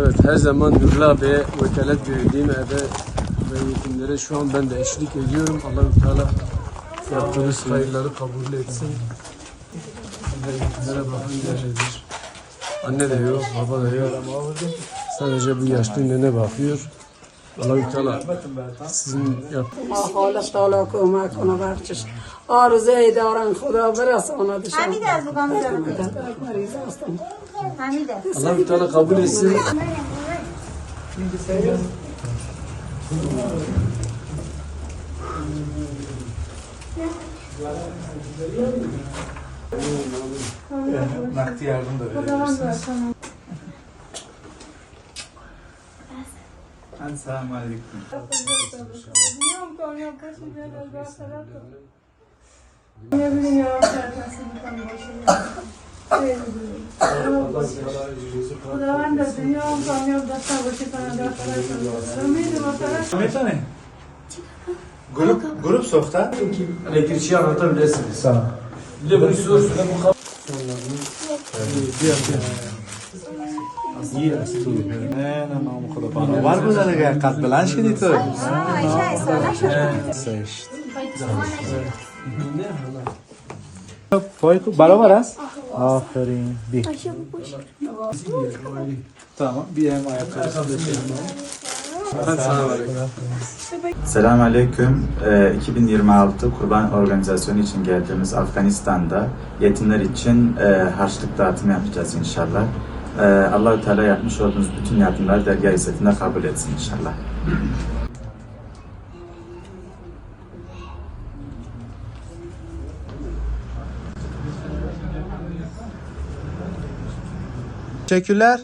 Evet, her zaman Nurla abiye vekalet verdiğim eve ve yetimlere şu an ben de eşlik ediyorum. Allah-u Teala yaptığınız hayırları kabul etsin. Ve yetimlere bakın nerededir. Anne de yok, baba da yok. Sadece bu yaşlı nene bakıyor. Allah-u Teala sizin حالش تعالی کمک کنه بخشش آرزوی دارن خدا برساند حمیده از بگم مریض هستم حمیده Allah-u Teala kabul etsin. Nakdi yardım da verebilirsiniz. Selamun aleyküm. Grup sohta. Elektrikçiyi anlatabilirsiniz. Sağ ol. Bir de bunu soruyorsun. Bu Var mı da kat bilen şimdi tu? Beraber az. Aferin. Bir. Tamam. Bir hem ayakkabı. Selamünaleyküm. 2026 Kurban Organizasyonu için geldiğimiz Afganistan'da yetimler için harçlık dağıtımı yapacağız inşallah. Allah-u Teala yapmış olduğunuz bütün yardımları dergâh izzetinde kabul etsin inşallah. Teşekkürler.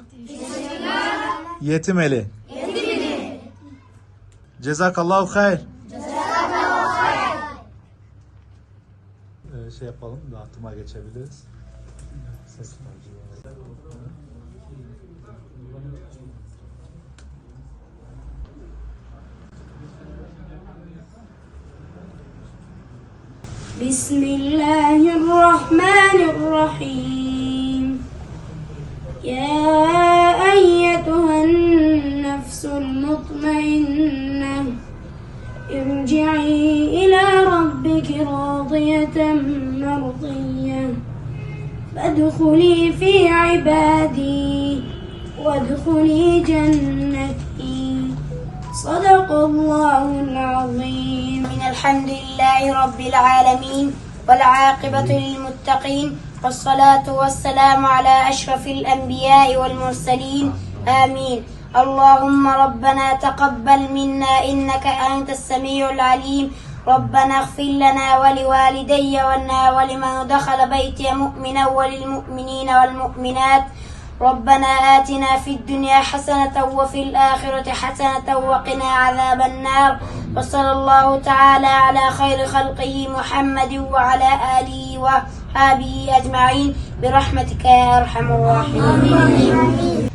Yetim eli. Cezakallahu hayr. Şey yapalım, dağıtıma geçebiliriz. Bismillahirrahmanirrahim. Ya eyyetühen nefsul mutmainneh irci'i ila rabbiki radiyeten merdiyyen fedhuli fi ibadi vedhuli cenneti. Sadakallahul azim. Elhamdülillahi Rabbil alemin vel aqibatu lil muttaqin. والصلاة والسلام على أشرف الأنبياء والمرسلين آمين. اللهم ربنا تقبل منا إنك أنت السميع العليم. ربنا اغفر لنا ولوالدي ولمن دخل بيتي مؤمنا وللمؤمنين والمؤمنات. ربنا آتنا في الدنيا حسنة وفي الآخرة حسنة وقنا عذاب النار. وصلى الله تعالى على خير خلقه محمد وعلى آله وصحبه أجمعين برحمتك يا أرحم الراحمين.